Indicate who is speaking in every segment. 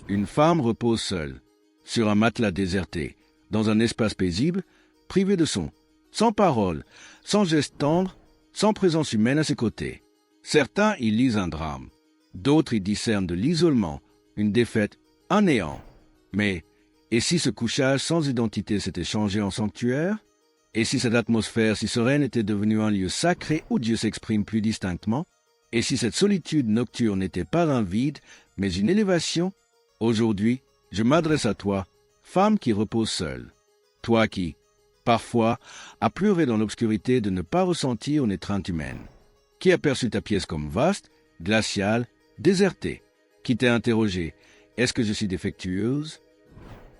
Speaker 1: Une femme repose seule, sur un matelas déserté, dans un espace paisible, privé de son, sans parole, sans geste tendre, sans présence humaine à ses côtés. Certains y lisent un drame, d'autres y discernent de l'isolement, une défaite, un néant. Mais, et si ce couchage sans identité s'était changé en sanctuaire? Et si cette atmosphère si sereine était devenue un lieu sacré où Dieu s'exprime plus distinctement? Et si cette solitude nocturne n'était pas un vide, mais une élévation? Aujourd'hui, je m'adresse à toi, femme qui repose seule. Toi qui, parfois, as pleuré dans l'obscurité de ne pas ressentir une étreinte humaine. Qui a perçu ta pièce comme vaste, glaciale, désertée. Qui t'est interrogé, est-ce que je suis défectueuse?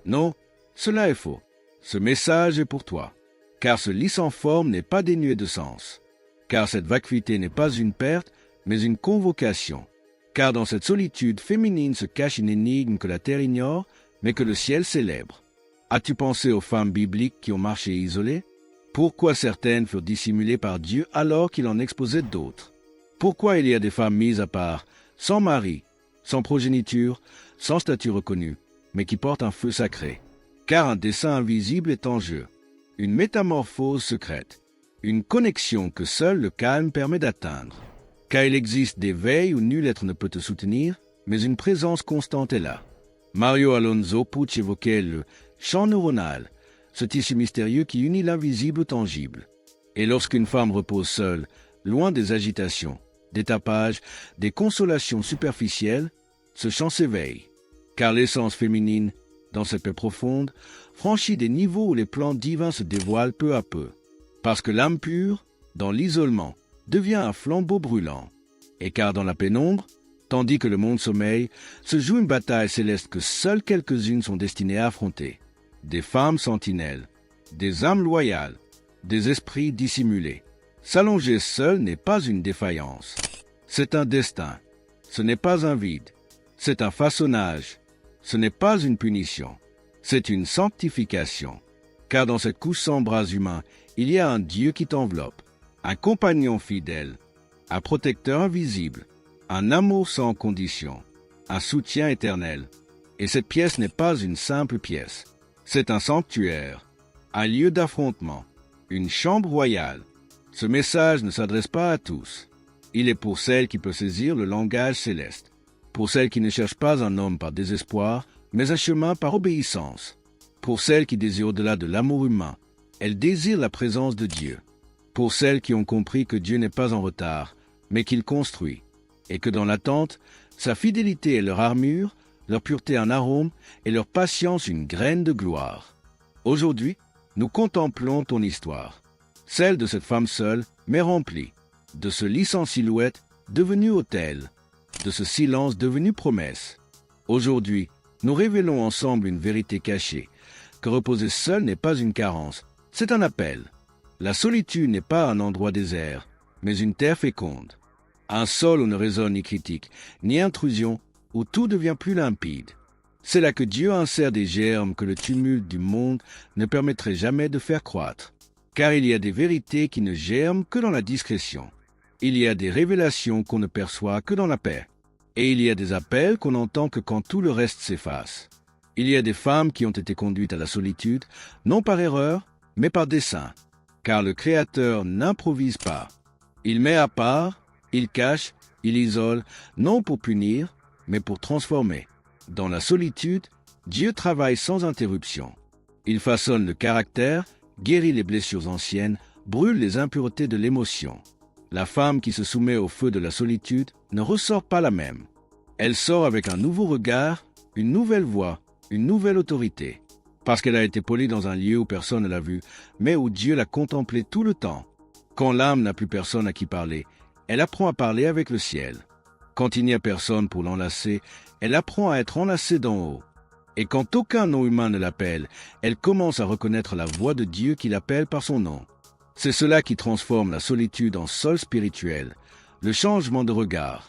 Speaker 1: Non, cela est faux. Ce message est pour toi. Car ce lit sans forme n'est pas dénué de sens. Car cette vacuité n'est pas une perte, mais une convocation. Car dans cette solitude féminine se cache une énigme que la terre ignore, mais que le ciel célèbre. As-tu pensé aux femmes bibliques qui ont marché isolées? Pourquoi certaines furent dissimulées par Dieu alors qu'il en exposait d'autres? Pourquoi il y a des femmes mises à part, sans mari, sans progéniture, sans statut reconnu, mais qui portent un feu sacré? Car un dessein invisible est en jeu, une métamorphose secrète, une connexion que seul le calme permet d'atteindre. Car il existe des veilles où nul être ne peut te soutenir, mais une présence constante est là. Mario Alonso Puig évoquait le champ neuronal, ce tissu mystérieux qui unit l'invisible au tangible. Et lorsqu'une femme repose seule, loin des agitations, des tapages, des consolations superficielles, ce champ s'éveille. Car l'essence féminine, dans cette paix profonde, franchit des niveaux où les plans divins se dévoilent peu à peu. Parce que l'âme pure, dans l'isolement, devient un flambeau brûlant. Et car dans la pénombre, tandis que le monde sommeille, se joue une bataille céleste que seules quelques-unes sont destinées à affronter. Des femmes sentinelles, des âmes loyales, des esprits dissimulés. S'allonger seul n'est pas une défaillance. C'est un destin. Ce n'est pas un vide. C'est un façonnage. Ce n'est pas une punition. C'est une sanctification. Car dans cette couche sans bras humains, il y a un Dieu qui t'enveloppe, un compagnon fidèle, un protecteur invisible, un amour sans condition, un soutien éternel. Et cette pièce n'est pas une simple pièce. C'est un sanctuaire, un lieu d'affrontement, une chambre royale. Ce message ne s'adresse pas à tous. Il est pour celles qui peuvent saisir le langage céleste, pour celles qui ne cherchent pas un homme par désespoir, mais un chemin par obéissance, pour celles qui désirent au-delà de l'amour humain, elles désirent la présence de Dieu, pour celles qui ont compris que Dieu n'est pas en retard, mais qu'il construit, et que dans l'attente, sa fidélité est leur armure, leur pureté un arôme, et leur patience une graine de gloire. Aujourd'hui, nous contemplons ton histoire, celle de cette femme seule, mais remplie, de ce lit sans silhouette, devenu autel, de ce silence devenu promesse. Aujourd'hui, nous révélons ensemble une vérité cachée, que reposer seul n'est pas une carence, c'est un appel. La solitude n'est pas un endroit désert, mais une terre féconde. Un sol où ne résonne ni critique, ni intrusion, où tout devient plus limpide. C'est là que Dieu insère des germes que le tumulte du monde ne permettrait jamais de faire croître. Car il y a des vérités qui ne germent que dans la discrétion. Il y a des révélations qu'on ne perçoit que dans la paix. Et il y a des appels qu'on n'entend que quand tout le reste s'efface. Il y a des femmes qui ont été conduites à la solitude, non par erreur, mais par dessein. Car le Créateur n'improvise pas. Il met à part, il cache, il isole, non pour punir, mais pour transformer. Dans la solitude, Dieu travaille sans interruption. Il façonne le caractère, guérit les blessures anciennes, brûle les impuretés de l'émotion. La femme qui se soumet au feu de la solitude ne ressort pas la même. Elle sort avec un nouveau regard, une nouvelle voix, une nouvelle autorité. Parce qu'elle a été polie dans un lieu où personne ne l'a vue, mais où Dieu l'a contemplée tout le temps. Quand l'âme n'a plus personne à qui parler, elle apprend à parler avec le ciel. Quand il n'y a personne pour l'enlacer, elle apprend à être enlacée d'en haut. Et quand aucun nom humain ne l'appelle, elle commence à reconnaître la voix de Dieu qui l'appelle par son nom. C'est cela qui transforme la solitude en sol spirituel, le changement de regard.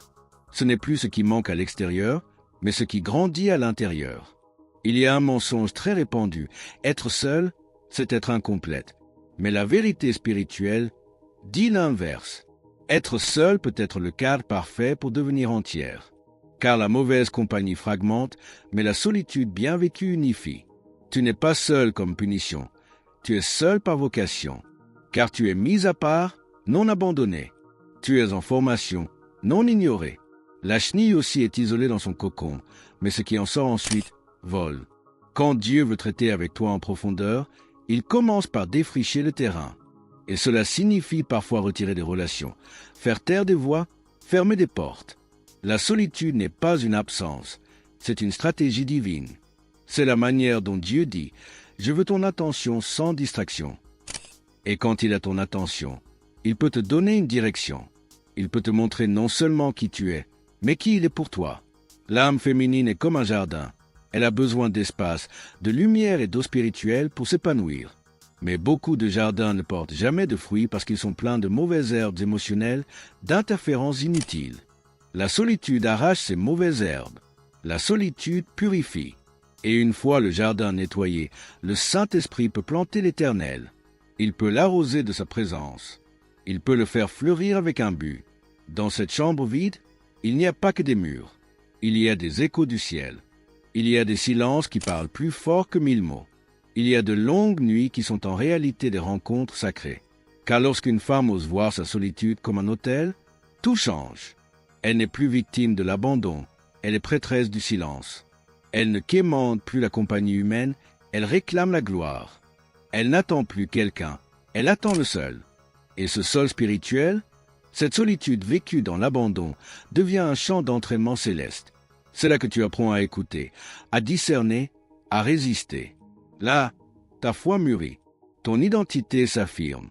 Speaker 1: Ce n'est plus ce qui manque à l'extérieur, mais ce qui grandit à l'intérieur. Il y a un mensonge très répandu. Être seul, c'est être incomplète. Mais la vérité spirituelle dit l'inverse. Être seul peut être le cadre parfait pour devenir entière. car la mauvaise compagnie fragmente, mais la solitude bien vécue unifie. Tu n'es pas seul comme punition, tu es seul par vocation, car tu es mis à part, non abandonné. Tu es en formation, non ignoré. La chenille aussi est isolée dans son cocon, mais ce qui en sort ensuite vole. Quand Dieu veut traiter avec toi en profondeur, il commence par défricher le terrain. Et cela signifie parfois retirer des relations, faire taire des voix, fermer des portes. La solitude n'est pas une absence, c'est une stratégie divine. C'est la manière dont Dieu dit « Je veux ton attention sans distraction ». Et quand il a ton attention, il peut te donner une direction. Il peut te montrer non seulement qui tu es, mais qui il est pour toi. L'âme féminine est comme un jardin. Elle a besoin d'espace, de lumière et d'eau spirituelle pour s'épanouir. Mais beaucoup de jardins ne portent jamais de fruits parce qu'ils sont pleins de mauvaises herbes émotionnelles, d'interférences inutiles. La solitude arrache ces mauvaises herbes. La solitude purifie. Et une fois le jardin nettoyé, le Saint-Esprit peut planter l'Éternel. Il peut l'arroser de sa présence. Il peut le faire fleurir avec un but. Dans cette chambre vide, il n'y a pas que des murs. Il y a des échos du ciel. Il y a des silences qui parlent plus fort que 1000 mots. Il y a de longues nuits qui sont en réalité des rencontres sacrées. Car lorsqu'une femme ose voir sa solitude comme un autel, tout change. Elle n'est plus victime de l'abandon, elle est prêtresse du silence. Elle ne quémande plus la compagnie humaine, elle réclame la gloire. Elle n'attend plus quelqu'un, elle attend le seul. Et ce sol spirituel, cette solitude vécue dans l'abandon, devient un champ d'entraînement céleste. C'est là que tu apprends à écouter, à discerner, à résister. Là, ta foi mûrit, ton identité s'affirme,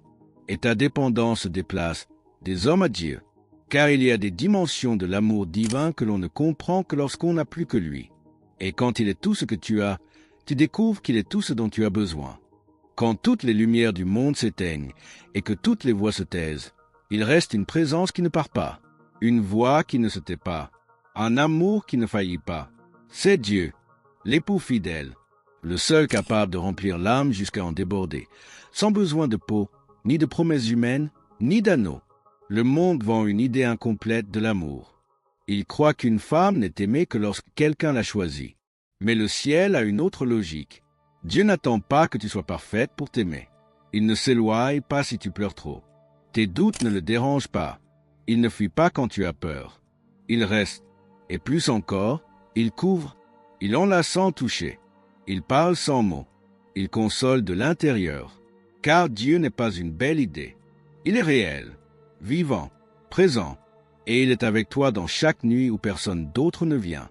Speaker 1: et ta dépendance se déplace des hommes à Dieu, car il y a des dimensions de l'amour divin que l'on ne comprend que lorsqu'on n'a plus que lui. Et quand il est tout ce que tu as, tu découvres qu'il est tout ce dont tu as besoin. Quand toutes les lumières du monde s'éteignent et que toutes les voix se taisent, il reste une présence qui ne part pas, une voix qui ne se tait pas, un amour qui ne faillit pas. C'est Dieu, l'époux fidèle, le seul capable de remplir l'âme jusqu'à en déborder, sans besoin de peau, ni de promesses humaines, ni d'anneaux. Le monde vend une idée incomplète de l'amour. Il croit qu'une femme n'est aimée que lorsque quelqu'un l'a choisie. Mais le ciel a une autre logique. Dieu n'attend pas que tu sois parfaite pour t'aimer. Il ne s'éloigne pas si tu pleures trop. Tes doutes ne le dérangent pas. Il ne fuit pas quand tu as peur. Il reste. Et plus encore, il couvre, il enlace sans toucher. Il parle sans mots. Il console de l'intérieur. Car Dieu n'est pas une belle idée. Il est réel, vivant, présent. Et il est avec toi dans chaque nuit où personne d'autre ne vient.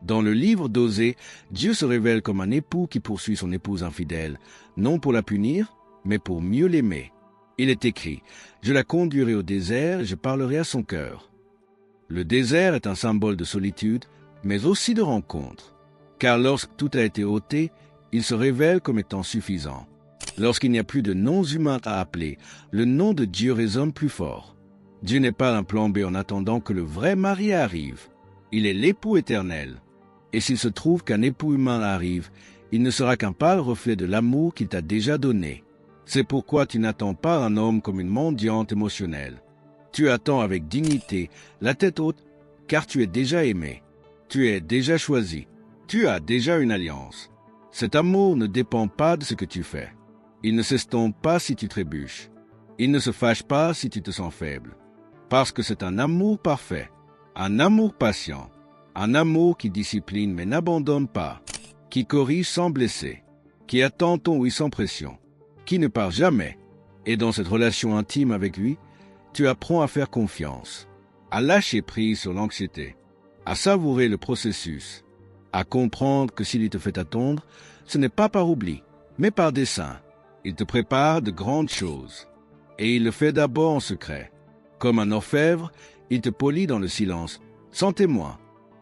Speaker 1: Dans le livre d'Osée, Dieu se révèle comme un époux qui poursuit son épouse infidèle, non pour la punir, mais pour mieux l'aimer. Il est écrit « Je la conduirai au désert et je parlerai à son cœur ». Le désert est un symbole de solitude, mais aussi de rencontre. Car lorsque tout a été ôté, il se révèle comme étant suffisant. Lorsqu'il n'y a plus de noms humains à appeler, le nom de Dieu résonne plus fort. Dieu n'est pas un plan B en attendant que le vrai mari arrive. Il est l'époux éternel. Et s'il se trouve qu'un époux humain arrive, il ne sera qu'un pâle reflet de l'amour qu'il t'a déjà donné. C'est pourquoi tu n'attends pas un homme comme une mendiante émotionnelle. Tu attends avec dignité, la tête haute, car tu es déjà aimé. Tu es déjà choisi. Tu as déjà une alliance. Cet amour ne dépend pas de ce que tu fais. Il ne s'estompe pas si tu trébuches. Il ne se fâche pas si tu te sens faible. Parce que c'est un amour parfait, un amour patient, un amour qui discipline mais n'abandonne pas, qui corrige sans blesser, qui attend ton oui sans pression, qui ne part jamais. Et dans cette relation intime avec lui, tu apprends à faire confiance, à lâcher prise sur l'anxiété, à savourer le processus, à comprendre que s'il te fait attendre, ce n'est pas par oubli, mais par dessein. Il te prépare de grandes choses, et il le fait d'abord en secret. Comme un orfèvre, il te polit dans le silence, sans témoin.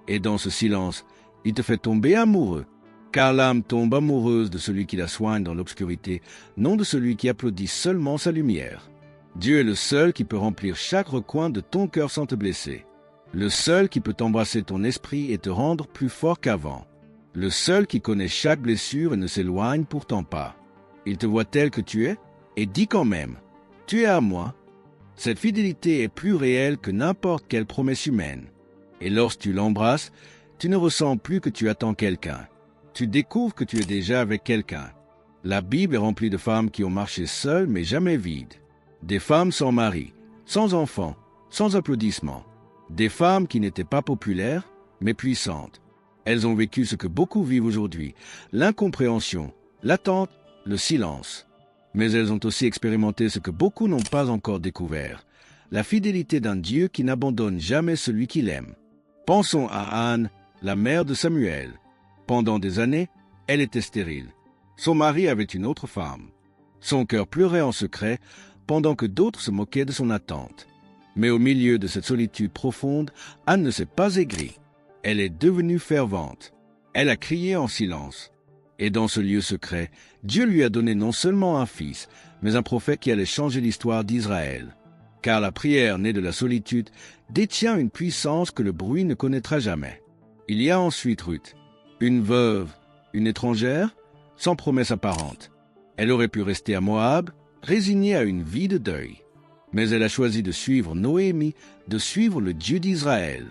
Speaker 1: Et dans ce silence, il te fait tomber amoureux, car l'âme tombe amoureuse de celui qui la soigne dans l'obscurité, non de celui qui applaudit seulement sa lumière. Dieu est le seul qui peut remplir chaque recoin de ton cœur sans te blesser. Le seul qui peut embrasser ton esprit et te rendre plus fort qu'avant. Le seul qui connaît chaque blessure et ne s'éloigne pourtant pas. Il te voit tel que tu es et dit quand même « Tu es à moi ». Cette fidélité est plus réelle que n'importe quelle promesse humaine. Et lorsque tu l'embrasses, tu ne ressens plus que tu attends quelqu'un. Tu découvres que tu es déjà avec quelqu'un. La Bible est remplie de femmes qui ont marché seules mais jamais vides. Des femmes sans mari, sans enfants, sans applaudissements. Des femmes qui n'étaient pas populaires, mais puissantes. Elles ont vécu ce que beaucoup vivent aujourd'hui, l'incompréhension, l'attente, le silence. Mais elles ont aussi expérimenté ce que beaucoup n'ont pas encore découvert, la fidélité d'un Dieu qui n'abandonne jamais celui qu'il aime. Pensons à Anne, la mère de Samuel. Pendant des années, elle était stérile. Son mari avait une autre femme. Son cœur pleurait en secret, pendant que d'autres se moquaient de son attente. Mais au milieu de cette solitude profonde, Anne ne s'est pas aigrie. Elle est devenue fervente. Elle a crié en silence. Et dans ce lieu secret, Dieu lui a donné non seulement un fils, mais un prophète qui allait changer l'histoire d'Israël. Car la prière née de la solitude détient une puissance que le bruit ne connaîtra jamais. Il y a ensuite Ruth, une veuve, une étrangère, sans promesse apparente. Elle aurait pu rester à Moab, résignée à une vie de deuil. Mais elle a choisi de suivre Noémie, de suivre le Dieu d'Israël.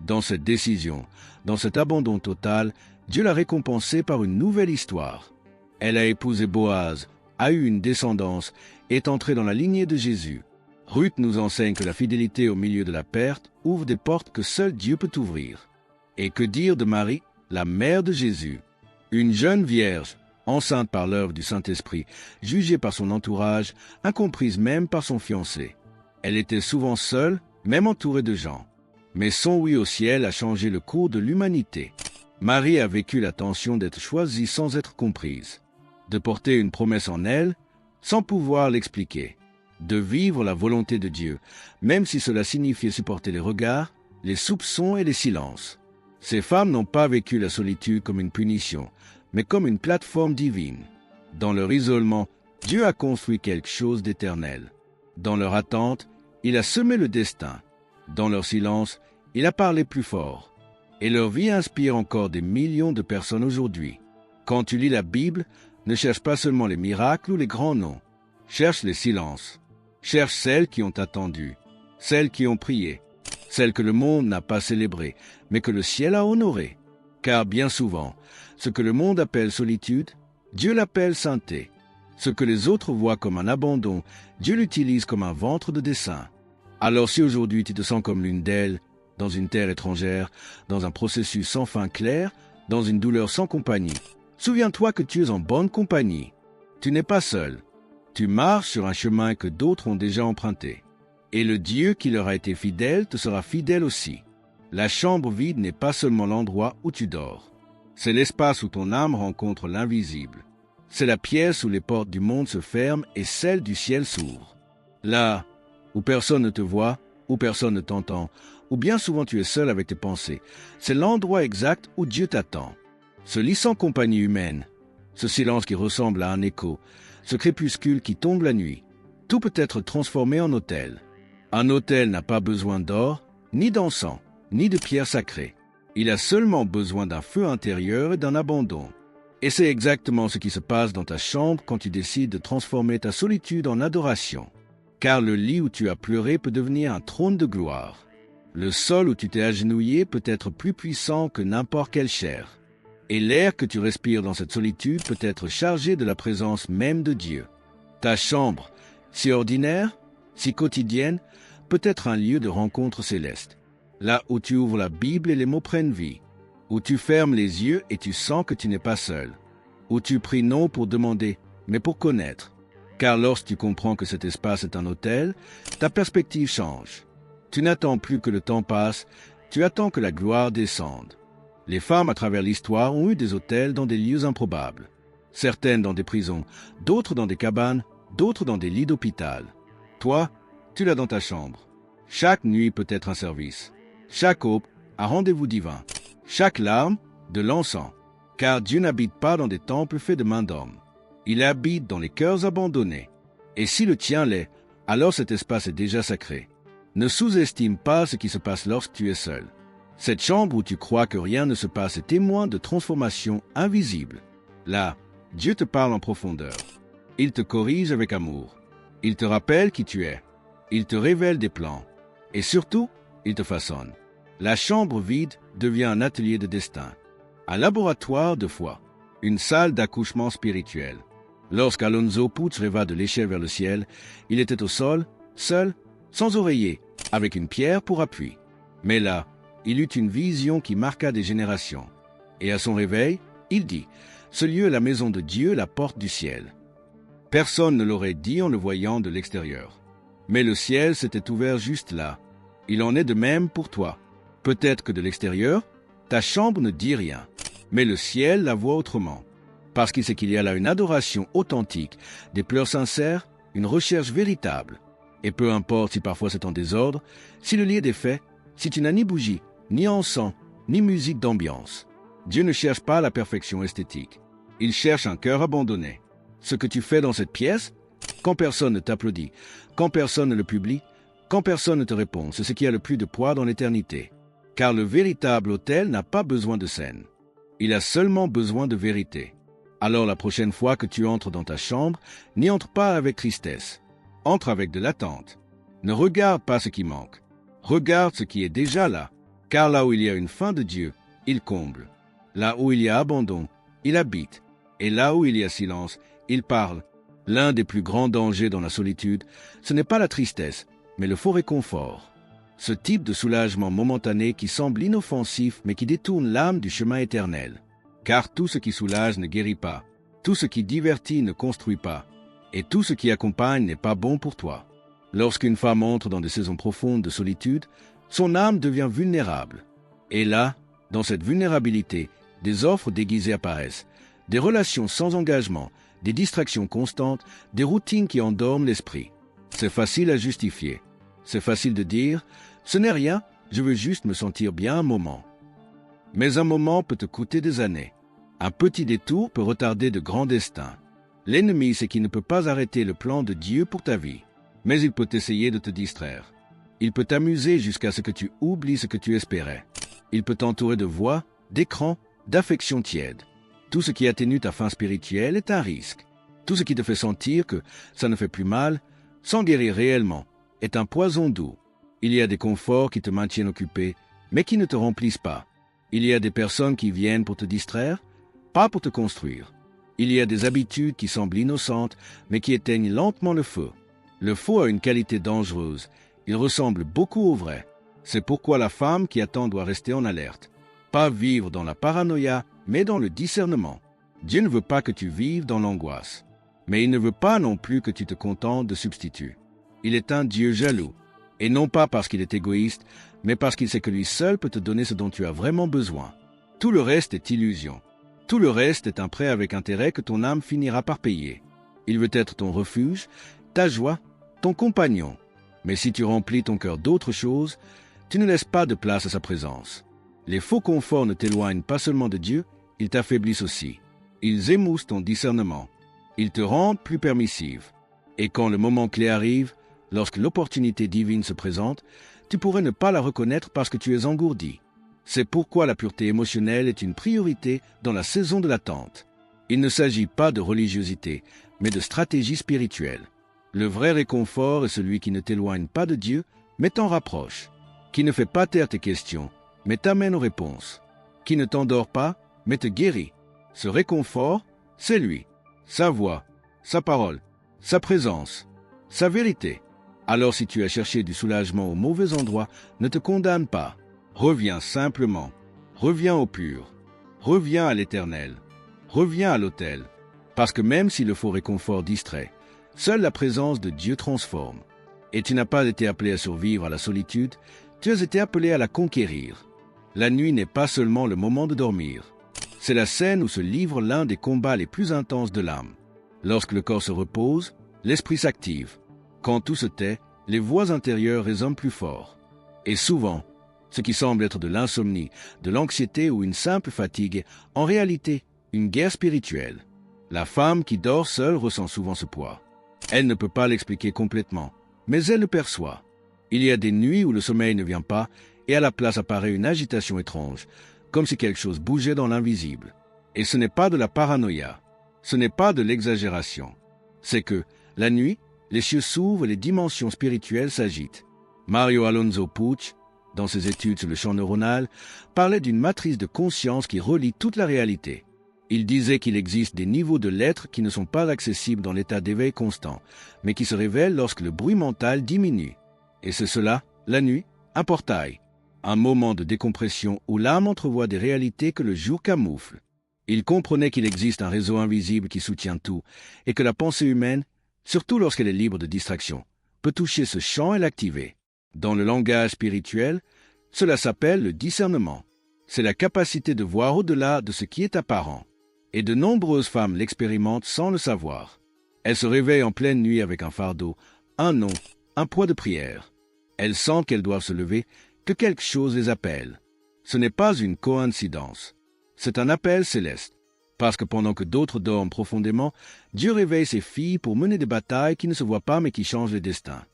Speaker 1: Dans cette décision, dans cet abandon total, Dieu l'a récompensée par une nouvelle histoire. Elle a épousé Boaz, a eu une descendance, est entrée dans la lignée de Jésus. Ruth nous enseigne que la fidélité au milieu de la perte ouvre des portes que seul Dieu peut ouvrir. Et que dire de Marie, la mère de Jésus? Une jeune vierge, enceinte par l'œuvre du Saint-Esprit, jugée par son entourage, incomprise même par son fiancé. Elle était souvent seule, même entourée de gens. Mais son oui au ciel a changé le cours de l'humanité. Marie a vécu la tension d'être choisie sans être comprise, de porter une promesse en elle, sans pouvoir l'expliquer, de vivre la volonté de Dieu, même si cela signifiait supporter les regards, les soupçons et les silences. Ces femmes n'ont pas vécu la solitude comme une punition, mais comme une plateforme divine. Dans leur isolement, Dieu a construit quelque chose d'éternel. Dans leur attente, il a semé le destin. Dans leur silence, il a parlé plus fort. Et leur vie inspire encore des millions de personnes aujourd'hui. Quand tu lis la Bible, ne cherche pas seulement les miracles ou les grands noms. Cherche les silences. Cherche celles qui ont attendu, celles qui ont prié, celles que le monde n'a pas célébrées, mais que le ciel a honorées. Car bien souvent, ce que le monde appelle solitude, Dieu l'appelle sainteté. Ce que les autres voient comme un abandon, Dieu l'utilise comme un ventre de dessein. Alors si aujourd'hui tu te sens comme l'une d'elles, dans une terre étrangère, dans un processus sans fin clair, dans une douleur sans compagnie, souviens-toi que tu es en bonne compagnie. Tu n'es pas seul. Tu marches sur un chemin que d'autres ont déjà emprunté. Et le Dieu qui leur a été fidèle te sera fidèle aussi. La chambre vide n'est pas seulement l'endroit où tu dors. C'est l'espace où ton âme rencontre l'invisible. C'est la pièce où les portes du monde se ferment et celles du ciel s'ouvrent. Là, où personne ne te voit, où personne ne t'entend, où bien souvent tu es seul avec tes pensées, c'est l'endroit exact où Dieu t'attend. Ce lit sans compagnie humaine, ce silence qui ressemble à un écho, ce crépuscule qui tombe la nuit, tout peut être transformé en autel. Un autel n'a pas besoin d'or, ni d'encens, ni de pierres sacrées. Il a seulement besoin d'un feu intérieur et d'un abandon. Et c'est exactement ce qui se passe dans ta chambre quand tu décides de transformer ta solitude en adoration. Car le lit où tu as pleuré peut devenir un trône de gloire. Le sol où tu t'es agenouillé peut être plus puissant que n'importe quelle chair. Et l'air que tu respires dans cette solitude peut être chargé de la présence même de Dieu. Ta chambre, si ordinaire, si quotidienne, peut être un lieu de rencontre céleste. Là où tu ouvres la Bible et les mots prennent vie. Où tu fermes les yeux et tu sens que tu n'es pas seul. Où tu pries non pour demander, mais pour connaître. Car lorsque tu comprends que cet espace est un autel, ta perspective change. Tu n'attends plus que le temps passe, tu attends que la gloire descende. Les femmes à travers l'histoire ont eu des autels dans des lieux improbables. Certaines dans des prisons, d'autres dans des cabanes, d'autres dans des lits d'hôpital. Toi, tu l'as dans ta chambre. Chaque nuit peut être un service. Chaque aube, un rendez-vous divin. Chaque larme, de l'encens. Car Dieu n'habite pas dans des temples faits de mains d'hommes. Il habite dans les cœurs abandonnés. Et si le tien l'est, alors cet espace est déjà sacré. Ne sous-estime pas ce qui se passe lorsque tu es seul. Cette chambre où tu crois que rien ne se passe est témoin de transformations invisibles. Là, Dieu te parle en profondeur. Il te corrige avec amour. Il te rappelle qui tu es. Il te révèle des plans. Et surtout, il te façonne. La chambre vide devient un atelier de destin, un laboratoire de foi, une salle d'accouchement spirituel. Lorsqu'Alonzo Puig rêva de l'échelle vers le ciel, il était au sol, seul, sans oreiller, avec une pierre pour appui. Mais là, il eut une vision qui marqua des générations. Et à son réveil, il dit, « Ce lieu est la maison de Dieu, la porte du ciel. » Personne ne l'aurait dit en le voyant de l'extérieur. Mais le ciel s'était ouvert juste là. Il en est de même pour toi. Peut-être que de l'extérieur, ta chambre ne dit rien, mais le ciel la voit autrement. Parce qu'il sait qu'il y a là une adoration authentique, des pleurs sincères, une recherche véritable. Et peu importe si parfois c'est en désordre, si le lit est défait, si tu n'as ni bougie, ni encens, ni musique d'ambiance. Dieu ne cherche pas la perfection esthétique. Il cherche un cœur abandonné. Ce que tu fais dans cette pièce, quand personne ne t'applaudit, quand personne ne le publie, quand personne ne te répond, c'est ce qui a le plus de poids dans l'éternité. Car le véritable autel n'a pas besoin de scène. Il a seulement besoin de vérité. Alors la prochaine fois que tu entres dans ta chambre, n'y entre pas avec tristesse. Entre avec de l'attente. Ne regarde pas ce qui manque. Regarde ce qui est déjà là. Car là où il y a une fin de Dieu, il comble. Là où il y a abandon, il habite. Et là où il y a silence, il parle. L'un des plus grands dangers dans la solitude, ce n'est pas la tristesse, mais le faux réconfort. Ce type de soulagement momentané qui semble inoffensif mais qui détourne l'âme du chemin éternel. Car tout ce qui soulage ne guérit pas, tout ce qui divertit ne construit pas, et tout ce qui accompagne n'est pas bon pour toi. Lorsqu'une femme entre dans des saisons profondes de solitude, son âme devient vulnérable. Et là, dans cette vulnérabilité, des offres déguisées apparaissent, des relations sans engagement, des distractions constantes, des routines qui endorment l'esprit. C'est facile à justifier. C'est facile de dire « ce n'est rien, je veux juste me sentir bien un moment ». Mais un moment peut te coûter des années. Un petit détour peut retarder de grands destins. L'ennemi, c'est qu'il ne peut pas arrêter le plan de Dieu pour ta vie. Mais il peut essayer de te distraire. Il peut t'amuser jusqu'à ce que tu oublies ce que tu espérais. Il peut t'entourer de voix, d'écrans, d'affections tièdes. Tout ce qui atténue ta faim spirituelle est un risque. Tout ce qui te fait sentir que ça ne fait plus mal, sans guérir réellement, est un poison doux. Il y a des conforts qui te maintiennent occupé, mais qui ne te remplissent pas. Il y a des personnes qui viennent pour te distraire, pas pour te construire. Il y a des habitudes qui semblent innocentes, mais qui éteignent lentement le feu. Le faux a une qualité dangereuse. Il ressemble beaucoup au vrai. C'est pourquoi la femme qui attend doit rester en alerte. Pas vivre dans la paranoïa, mais dans le discernement. Dieu ne veut pas que tu vives dans l'angoisse. Mais il ne veut pas non plus que tu te contentes de substituts. Il est un Dieu jaloux. Et non pas parce qu'il est égoïste, mais parce qu'il sait que lui seul peut te donner ce dont tu as vraiment besoin. Tout le reste est illusion. Tout le reste est un prêt avec intérêt que ton âme finira par payer. Il veut être ton refuge, ta joie, ton compagnon. Mais si tu remplis ton cœur d'autre chose, tu ne laisses pas de place à sa présence. Les faux conforts ne t'éloignent pas seulement de Dieu, ils t'affaiblissent aussi. Ils émoussent ton discernement. Ils te rendent plus permissive. Et quand le moment clé arrive, lorsque l'opportunité divine se présente, tu pourrais ne pas la reconnaître parce que tu es engourdi. C'est pourquoi la pureté émotionnelle est une priorité dans la saison de l'attente. Il ne s'agit pas de religiosité, mais de stratégie spirituelle. Le vrai réconfort est celui qui ne t'éloigne pas de Dieu, mais t'en rapproche, qui ne fait pas taire tes questions, mais t'amène aux réponses, qui ne t'endort pas, mais te guérit. Ce réconfort, c'est lui, sa voix, sa parole, sa présence, sa vérité. Alors si tu as cherché du soulagement au mauvais endroit, ne te condamne pas. Reviens simplement. Reviens au pur. Reviens à l'Éternel. Reviens à l'autel. Parce que même si le faux réconfort distrait, seule la présence de Dieu transforme. Et tu n'as pas été appelé à survivre à la solitude, tu as été appelé à la conquérir. La nuit n'est pas seulement le moment de dormir. C'est la scène où se livre l'un des combats les plus intenses de l'âme. Lorsque le corps se repose, l'esprit s'active. Quand tout se tait, les voix intérieures résonnent plus fort. Et souvent, ce qui semble être de l'insomnie, de l'anxiété ou une simple fatigue, en réalité, une guerre spirituelle. La femme qui dort seule ressent souvent ce poids. Elle ne peut pas l'expliquer complètement, mais elle le perçoit. Il y a des nuits où le sommeil ne vient pas et à la place apparaît une agitation étrange, comme si quelque chose bougeait dans l'invisible. Et ce n'est pas de la paranoïa, ce n'est pas de l'exagération. C'est que, la nuit, les cieux s'ouvrent et les dimensions spirituelles s'agitent. Mario Alonzo Puig, dans ses études sur le champ neuronal, parlait d'une matrice de conscience qui relie toute la réalité. Il disait qu'il existe des niveaux de l'être qui ne sont pas accessibles dans l'état d'éveil constant, mais qui se révèlent lorsque le bruit mental diminue. Et c'est cela, la nuit, un portail, un moment de décompression où l'âme entrevoit des réalités que le jour camoufle. Il comprenait qu'il existe un réseau invisible qui soutient tout, et que la pensée humaine, surtout lorsqu'elle est libre de distraction, peut toucher ce champ et l'activer. Dans le langage spirituel, cela s'appelle le discernement. C'est la capacité de voir au-delà de ce qui est apparent. Et de nombreuses femmes l'expérimentent sans le savoir. Elles se réveillent en pleine nuit avec un fardeau, un nom, un poids de prière. Elles sentent qu'elles doivent se lever, que quelque chose les appelle. Ce n'est pas une coïncidence. C'est un appel céleste. Parce que pendant que d'autres dorment profondément, Dieu réveille ses filles pour mener des batailles qui ne se voient pas mais qui changent les destins.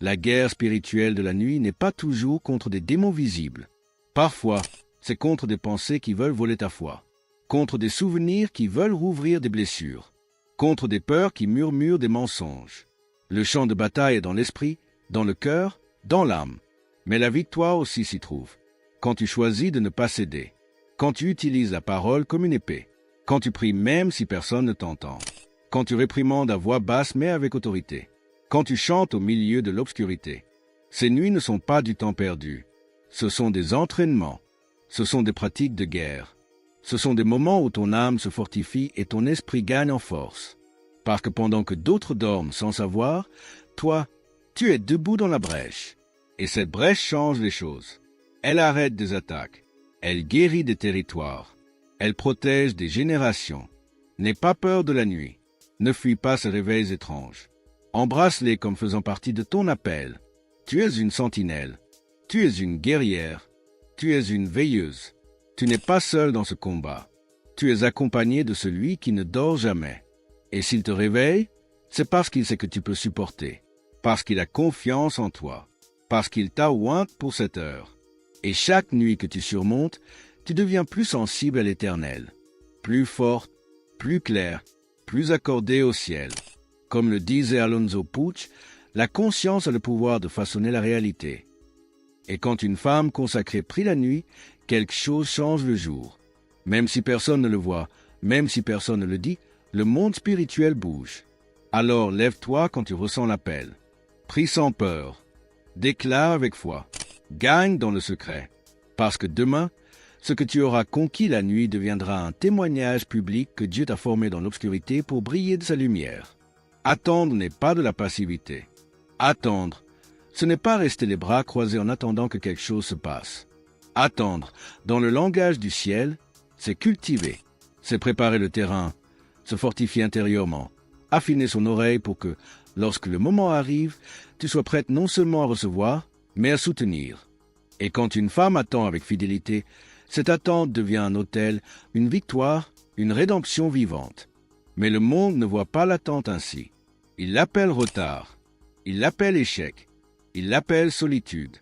Speaker 1: La guerre spirituelle de la nuit n'est pas toujours contre des démons visibles. Parfois, c'est contre des pensées qui veulent voler ta foi, contre des souvenirs qui veulent rouvrir des blessures, contre des peurs qui murmurent des mensonges. Le champ de bataille est dans l'esprit, dans le cœur, dans l'âme. Mais la victoire aussi s'y trouve. Quand tu choisis de ne pas céder, quand tu utilises la parole comme une épée, quand tu pries même si personne ne t'entend, quand tu réprimandes à voix basse mais avec autorité, quand tu chantes au milieu de l'obscurité. Ces nuits ne sont pas du temps perdu. Ce sont des entraînements. Ce sont des pratiques de guerre. Ce sont des moments où ton âme se fortifie et ton esprit gagne en force. Parce que pendant que d'autres dorment sans savoir, toi, tu es debout dans la brèche. Et cette brèche change les choses. Elle arrête des attaques. Elle guérit des territoires. Elle protège des générations. N'aie pas peur de la nuit. Ne fuis pas ces réveils étranges. Embrasse-les comme faisant partie de ton appel. Tu es une sentinelle. Tu es une guerrière. Tu es une veilleuse. Tu n'es pas seul dans ce combat. Tu es accompagné de celui qui ne dort jamais. Et s'il te réveille, c'est parce qu'il sait que tu peux supporter. Parce qu'il a confiance en toi. Parce qu'il t'a oint pour cette heure. Et chaque nuit que tu surmontes, tu deviens plus sensible à l'Éternel. Plus forte, plus claire, plus accordée au ciel. Comme le disait Alonzo Puig, la conscience a le pouvoir de façonner la réalité. Et quand une femme consacrée prie la nuit, quelque chose change le jour. Même si personne ne le voit, même si personne ne le dit, le monde spirituel bouge. Alors lève-toi quand tu ressens l'appel. Prie sans peur. Déclare avec foi. Gagne dans le secret. Parce que demain, ce que tu auras conquis la nuit deviendra un témoignage public que Dieu t'a formé dans l'obscurité pour briller de sa lumière. Attendre n'est pas de la passivité. Attendre, ce n'est pas rester les bras croisés en attendant que quelque chose se passe. Attendre, dans le langage du ciel, c'est cultiver, c'est préparer le terrain, se fortifier intérieurement, affiner son oreille pour que, lorsque le moment arrive, tu sois prête non seulement à recevoir, mais à soutenir. Et quand une femme attend avec fidélité, cette attente devient un autel, une victoire, une rédemption vivante. Mais le monde ne voit pas l'attente ainsi. Il l'appelle retard, il l'appelle échec, il l'appelle solitude.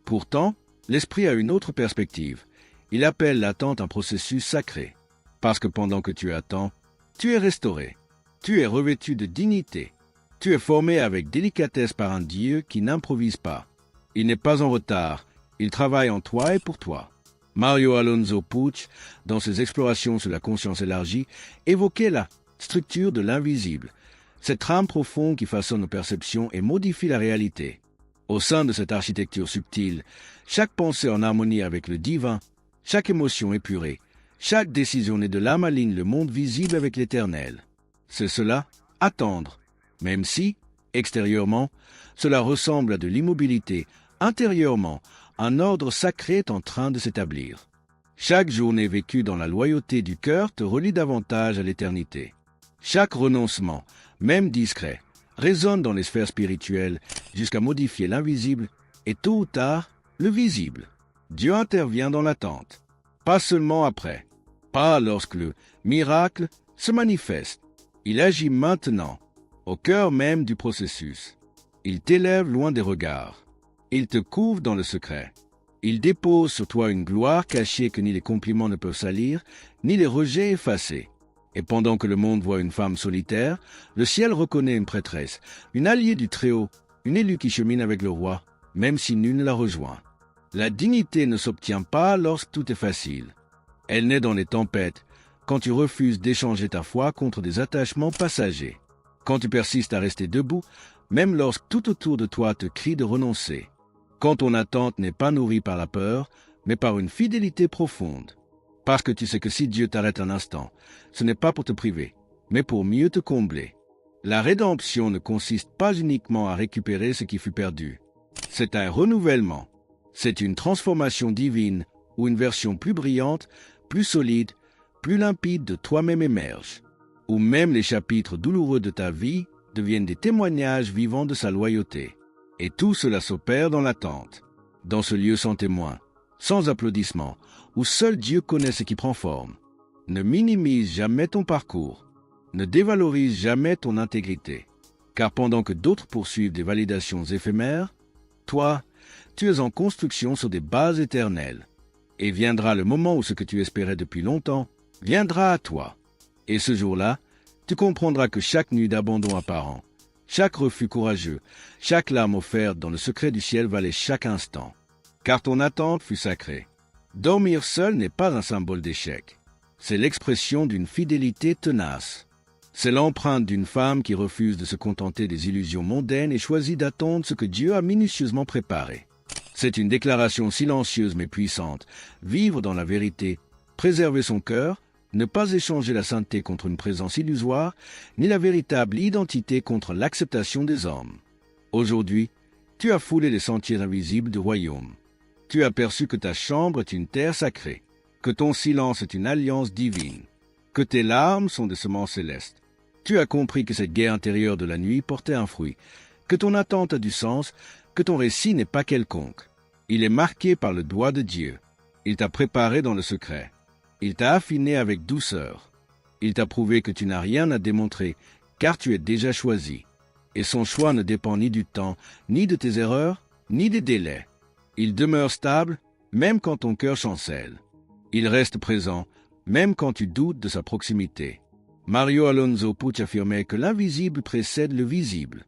Speaker 1: Pourtant, l'esprit a une autre perspective. Il appelle l'attente un processus sacré. Parce que pendant que tu attends, tu es restauré, tu es revêtu de dignité, tu es formé avec délicatesse par un Dieu qui n'improvise pas. Il n'est pas en retard, il travaille en toi et pour toi. Mario Alonzo Puig, dans ses explorations sur la conscience élargie, évoquait la structure de l'invisible, cette trame profonde qui façonne nos perceptions et modifie la réalité. Au sein de cette architecture subtile, chaque pensée en harmonie avec le divin, chaque émotion épurée, chaque décision née de l'âme aligne le monde visible avec l'éternel. C'est cela, attendre, même si, extérieurement, cela ressemble à de l'immobilité, intérieurement, un ordre sacré est en train de s'établir. Chaque journée vécue dans la loyauté du cœur te relie davantage à l'éternité. Chaque renoncement, même discret, résonne dans les sphères spirituelles jusqu'à modifier l'invisible et tôt ou tard, le visible. Dieu intervient dans l'attente, pas seulement après, pas lorsque le miracle se manifeste. Il agit maintenant, au cœur même du processus. Il t'élève loin des regards. Il te couvre dans le secret. Il dépose sur toi une gloire cachée que ni les compliments ne peuvent salir, ni les rejets effacer. Et pendant que le monde voit une femme solitaire, le ciel reconnaît une prêtresse, une alliée du Très-Haut, une élue qui chemine avec le roi, même si nul ne la rejoint. La dignité ne s'obtient pas lorsque tout est facile. Elle naît dans les tempêtes, quand tu refuses d'échanger ta foi contre des attachements passagers. Quand tu persistes à rester debout, même lorsque tout autour de toi te crie de renoncer. Quand ton attente n'est pas nourrie par la peur, mais par une fidélité profonde. Parce que tu sais que si Dieu t'arrête un instant, ce n'est pas pour te priver, mais pour mieux te combler. La rédemption ne consiste pas uniquement à récupérer ce qui fut perdu. C'est un renouvellement. C'est une transformation divine où une version plus brillante, plus solide, plus limpide de toi-même émerge. Où même les chapitres douloureux de ta vie deviennent des témoignages vivants de sa loyauté. Et tout cela s'opère dans l'attente, dans ce lieu sans témoin, sans applaudissements, où seul Dieu connaît ce qui prend forme. Ne minimise jamais ton parcours. Ne dévalorise jamais ton intégrité. Car pendant que d'autres poursuivent des validations éphémères, toi, tu es en construction sur des bases éternelles. Et viendra le moment où ce que tu espérais depuis longtemps viendra à toi. Et ce jour-là, tu comprendras que chaque nuit d'abandon apparent, chaque refus courageux, chaque larme offerte dans le secret du ciel valait chaque instant. Car ton attente fut sacrée. Dormir seul n'est pas un symbole d'échec. C'est l'expression d'une fidélité tenace. C'est l'empreinte d'une femme qui refuse de se contenter des illusions mondaines et choisit d'attendre ce que Dieu a minutieusement préparé. C'est une déclaration silencieuse mais puissante. Vivre dans la vérité, préserver son cœur, ne pas échanger la sainteté contre une présence illusoire, ni la véritable identité contre l'acceptation des hommes. Aujourd'hui, tu as foulé les sentiers invisibles du royaume. Tu as perçu que ta chambre est une terre sacrée, que ton silence est une alliance divine, que tes larmes sont des semences célestes. Tu as compris que cette guerre intérieure de la nuit portait un fruit, que ton attente a du sens, que ton récit n'est pas quelconque. Il est marqué par le doigt de Dieu. Il t'a préparé dans le secret. Il t'a affiné avec douceur. Il t'a prouvé que tu n'as rien à démontrer, car tu es déjà choisi. Et son choix ne dépend ni du temps, ni de tes erreurs, ni des délais. Il demeure stable, même quand ton cœur chancelle. Il reste présent, même quand tu doutes de sa proximité. Mario Alonso Puig affirmait que l'invisible précède le visible.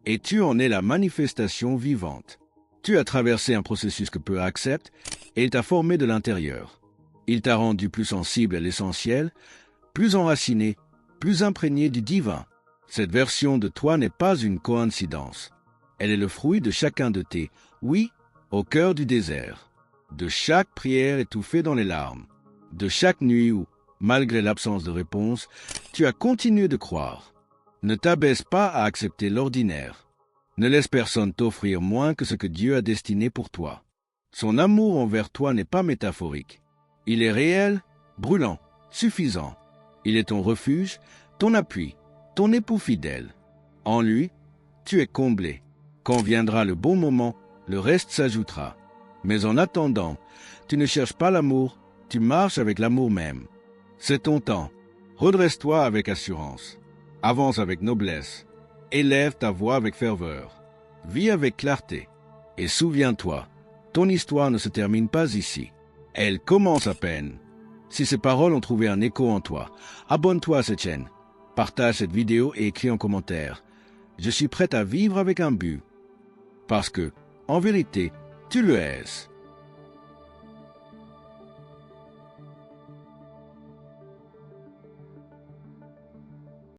Speaker 1: Et tu en es la manifestation vivante. Tu as traversé un processus que peu acceptent, et il t'a formé de l'intérieur. Il t'a rendu plus sensible à l'essentiel, plus enraciné, plus imprégné du divin. Cette version de toi n'est pas une coïncidence. Elle est le fruit de chacun de tes « oui » au cœur du désert, de chaque prière étouffée dans les larmes, de chaque nuit où, malgré l'absence de réponse, tu as continué de croire. Ne t'abaisse pas à accepter l'ordinaire. Ne laisse personne t'offrir moins que ce que Dieu a destiné pour toi. Son amour envers toi n'est pas métaphorique. Il est réel, brûlant, suffisant. Il est ton refuge, ton appui, ton époux fidèle. En lui, tu es comblé. Quand viendra le bon moment, le reste s'ajoutera. Mais en attendant, tu ne cherches pas l'amour, tu marches avec l'amour même. C'est ton temps. Redresse-toi avec assurance. Avance avec noblesse. Élève ta voix avec ferveur. Vis avec clarté. Et souviens-toi, ton histoire ne se termine pas ici. Elle commence à peine. Si ces paroles ont trouvé un écho en toi, abonne-toi à cette chaîne. Partage cette vidéo et écris en commentaire. Je suis prêt à vivre avec un but. Parce que, en vérité, tu le es.